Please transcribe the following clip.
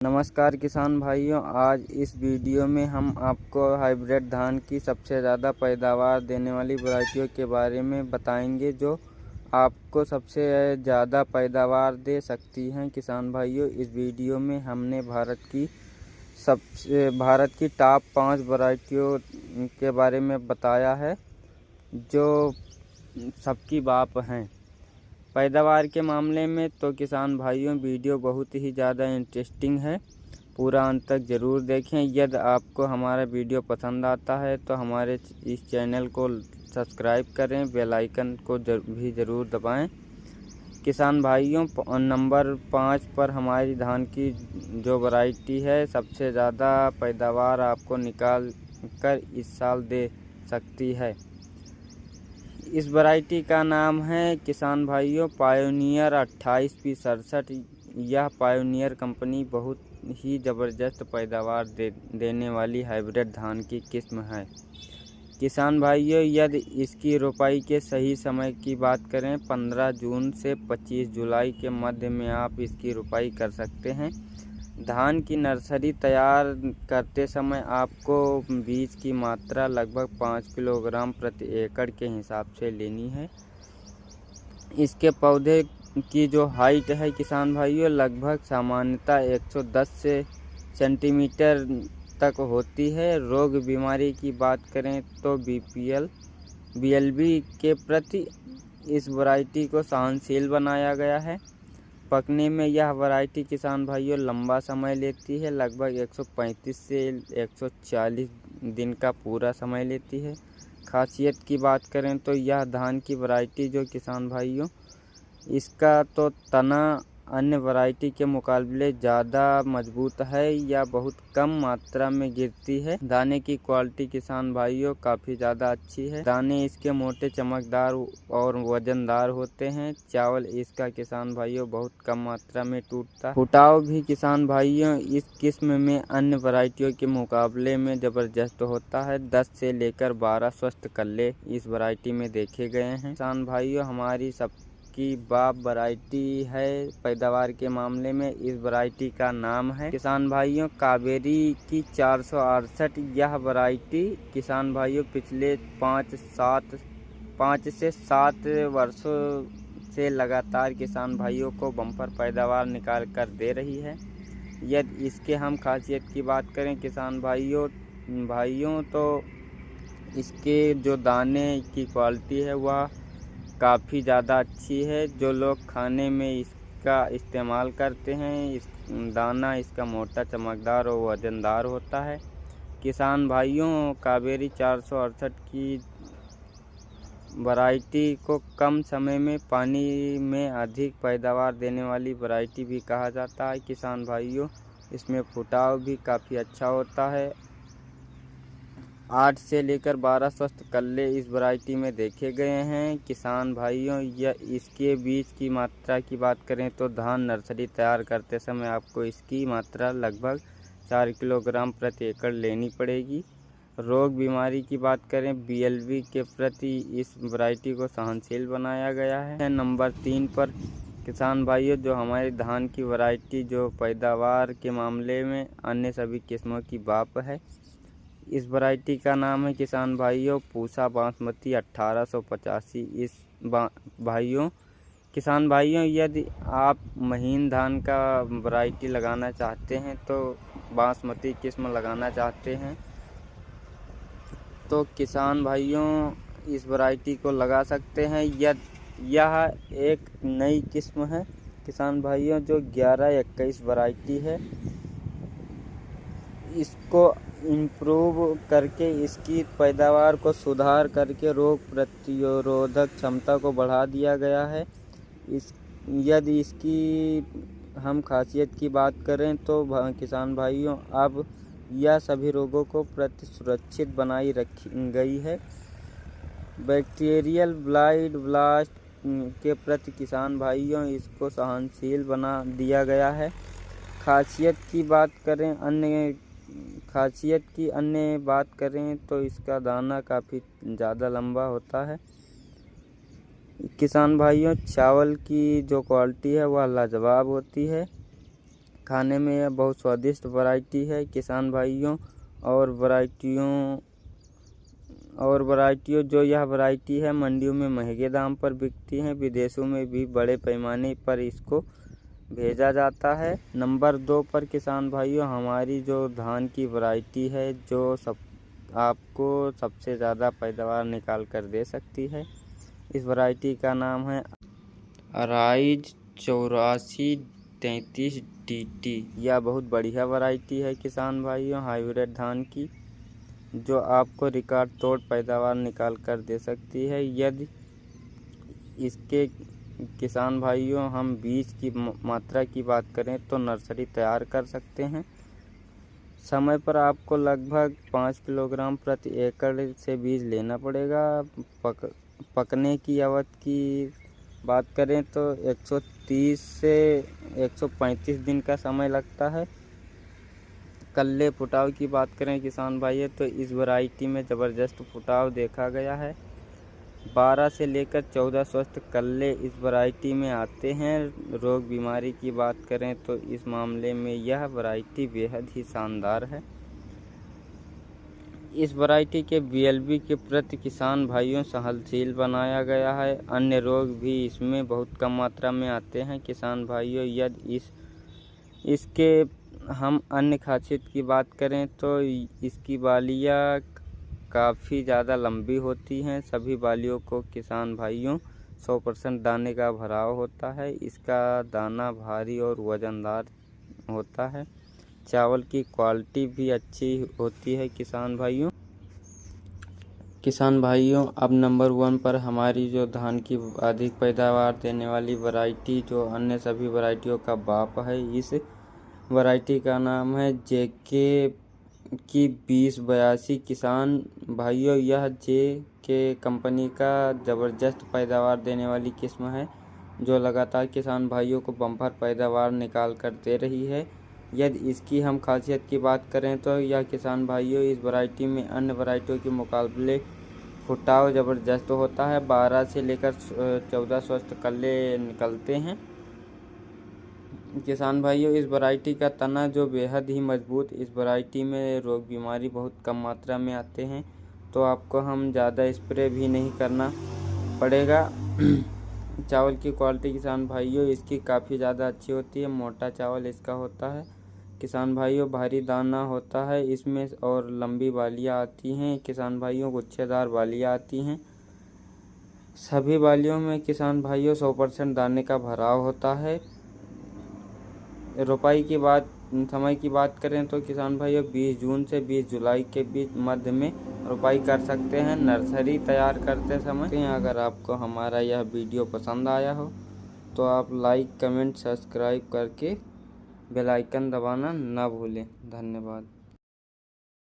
नमस्कार किसान भाइयों, आज इस वीडियो में हम आपको हाइब्रिड धान की सबसे ज़्यादा पैदावार देने वाली वैरायटियों के बारे में बताएंगे जो आपको सबसे ज़्यादा पैदावार दे सकती हैं। किसान भाइयों, इस वीडियो में हमने भारत की टॉप 5 वैरायटियों के बारे में बताया है जो सबकी बाप हैं। पैदावार के मामले में तो किसान भाइयों वीडियो बहुत ही ज़्यादा इंटरेस्टिंग है, पूरा अंत तक ज़रूर देखें। यदि आपको हमारा वीडियो पसंद आता है तो हमारे इस चैनल को सब्सक्राइब करें, बेल आइकन को भी ज़रूर दबाएं। किसान भाइयों, नंबर 5 पर हमारी धान की जो वैरायटी है सबसे ज़्यादा पैदावार आपको निकाल कर इस साल दे सकती है। इस वैरायटी का नाम है किसान भाइयों पायोनियर 28P67। यह पायोनियर कंपनी बहुत ही ज़बरदस्त पैदावार देने वाली हाइब्रिड धान की किस्म है। किसान भाइयों, यदि इसकी रोपाई के सही समय की बात करें 15 जून से 25 जुलाई के मध्य में आप इसकी रोपाई कर सकते हैं। धान की नर्सरी तैयार करते समय आपको बीज की मात्रा लगभग 5 किलोग्राम प्रति एकड़ के हिसाब से लेनी है। इसके पौधे की जो हाइट है किसान भाइयों लगभग सामान्यतः 110 सेंटीमीटर तक होती है। रोग बीमारी की बात करें तो BLB के प्रति इस वैरायटी को सहनशील बनाया गया है। पकने में यह वैरायटी किसान भाइयों लंबा समय लेती है, लगभग 135 से 140 दिन का पूरा समय लेती है। खासियत की बात करें तो यह धान की वैरायटी जो किसान भाइयों इसका तो तना अन्य वैरायटी के मुकाबले ज़्यादा मजबूत है या बहुत कम मात्रा में गिरती है। दाने की क्वालिटी किसान भाइयों काफ़ी ज़्यादा अच्छी है। दाने इसके मोटे, चमकदार और वजनदार होते हैं। चावल इसका किसान भाइयों बहुत कम मात्रा में टूटता है। फुटाव भी किसान भाइयों इस किस्म में अन्य वैरायटियों के मुकाबले में ज़बरदस्त होता है। 10 से लेकर 12 स्वस्थ कल्ले इस वैरायटी में देखे गए हैं। किसान भाइयों, हमारी की बाप वैरायटी है पैदावार के मामले में। इस वैरायटी का नाम है किसान भाइयों कावेरी की 468। यह वैरायटी किसान भाइयों पिछले 5 से 7 वर्षों से लगातार किसान भाइयों को बम्पर पैदावार निकाल कर दे रही है। यदि इसके हम खासियत की बात करें किसान भाइयों तो इसके जो दाने की क्वालिटी है वह काफ़ी ज़्यादा अच्छी है। जो लोग खाने में इसका इस्तेमाल करते हैं, इस दाना इसका मोटा, चमकदार और वजनदार होता है। किसान भाइयों, कावेरी 468 की वैरायटी को कम समय में पानी में अधिक पैदावार देने वाली वैरायटी भी कहा जाता है। किसान भाइयों, इसमें फुटाव भी काफ़ी अच्छा होता है। 8 से लेकर 12 स्वस्थ कल्ले इस वैरायटी में देखे गए हैं। किसान भाइयों, या इसके बीज की मात्रा की बात करें तो धान नर्सरी तैयार करते समय आपको इसकी मात्रा लगभग 4 किलोग्राम प्रति एकड़ लेनी पड़ेगी। रोग बीमारी की बात करें BLB के प्रति इस वैरायटी को सहनशील बनाया गया है। नंबर 3 पर किसान भाइयों जो हमारी धान की वैरायटी जो पैदावार के मामले में अन्य सभी किस्मों की बाप है, इस वैरायटी का नाम है किसान भाइयों पूसा बासमती 1885। इस किसान भाइयों यदि आप महीन धान का वैरायटी लगाना चाहते हैं तो बासमती किस्म लगाना चाहते हैं तो किसान भाइयों इस वैरायटी को लगा सकते हैं। यह एक नई किस्म है किसान भाइयों जो 1121 वैरायटी है। इसको इम्प्रूव करके इसकी पैदावार को सुधार करके रोग प्रतिरोधक क्षमता को बढ़ा दिया गया है। यदि इसकी हम खासियत की बात करें तो किसान भाइयों अब यह सभी रोगों को प्रति सुरक्षित बनाई रखी गई है। बैक्टीरियल ब्लाइट ब्लास्ट के प्रति किसान भाइयों इसको सहनशील बना दिया गया है। खासियत की अन्य बात करें तो इसका दाना काफ़ी ज़्यादा लंबा होता है। किसान भाइयों, चावल की जो क्वालिटी है वह लाजवाब होती है। खाने में यह बहुत स्वादिष्ट वैरायटी है किसान भाइयों। और वैरायटियों जो यह वैरायटी है मंडियों में महंगे दाम पर बिकती हैं। विदेशों में भी बड़े पैमाने पर इसको भेजा जाता है। नंबर 2 पर किसान भाइयों हमारी जो धान की वैरायटी है जो आपको सबसे ज़्यादा पैदावार निकाल कर दे सकती है। इस वैरायटी का नाम है अराइज 8433 DT। यह बहुत बढ़िया वैरायटी है किसान भाइयों हाइब्रिड धान की, जो आपको रिकॉर्ड तोड़ पैदावार निकाल कर दे सकती है। यदि इसके किसान भाइयों हम बीज की मात्रा की बात करें तो नर्सरी तैयार कर सकते हैं। समय पर आपको लगभग 5 किलोग्राम प्रति एकड़ से बीज लेना पड़ेगा। पकने की अवधि की बात करें तो 130 से 135 दिन का समय लगता है। कल्ले फुटाव की बात करें किसान भाइयों तो इस वैरायटी में ज़बरदस्त फुटाव देखा गया है। 12 से लेकर 14 स्वस्थ कल्ले इस वैरायटी में आते हैं। रोग बीमारी की बात करें तो इस मामले में यह वैरायटी बेहद ही शानदार है। इस वैरायटी के BLB के प्रति किसान भाइयों सहनशील बनाया गया है। अन्य रोग भी इसमें बहुत कम मात्रा में आते हैं किसान भाइयों। यदि इसके हम अन्य खासियत की बात करें तो इसकी बालियाँ काफ़ी ज़्यादा लंबी होती हैं। सभी बालियों को किसान भाइयों 100% दाने का भराव होता है। इसका दाना भारी और वज़नदार होता है। चावल की क्वालिटी भी अच्छी होती है किसान भाइयों। अब नंबर 1 पर हमारी जो धान की अधिक पैदावार देने वाली वैरायटी जो अन्य सभी वैरायटियों का बाप है, इस वैरायटी का नाम है JK की 2082। किसान भाइयों यह JK कंपनी का ज़बरदस्त पैदावार देने वाली किस्म है जो लगातार किसान भाइयों को बम्पर पैदावार निकाल कर दे रही है। यदि इसकी हम खासियत की बात करें तो यह किसान भाइयों इस वैरायटी में अन्य वैरायटियों के मुकाबले फुटाव ज़बरदस्त होता है। 12 से लेकर 14 स्वस्थ कल्ले निकलते हैं। किसान भाइयों इस वैरायटी का तना जो बेहद ही मजबूत। इस वैरायटी में रोग बीमारी बहुत कम मात्रा में आते हैं, तो आपको हम ज़्यादा स्प्रे भी नहीं करना पड़ेगा। चावल की क्वालिटी किसान भाइयों इसकी काफ़ी ज़्यादा अच्छी होती है। मोटा चावल इसका होता है किसान भाइयों। भारी दाना होता है इसमें और लंबी बालियाँ आती हैं किसान भाइयों। गुच्छेदार बालियाँ आती हैं। सभी बालियों में किसान भाइयों 100% दाने का भराव होता है। रोपाई की समय की बात करें तो किसान भाइयों 20 जून से 20 जुलाई के बीच मध्य में रोपाई कर सकते हैं नर्सरी तैयार करते समय। अगर आपको हमारा यह वीडियो पसंद आया हो तो आप लाइक, कमेंट, सब्सक्राइब करके बेल आइकन दबाना ना भूलें। धन्यवाद।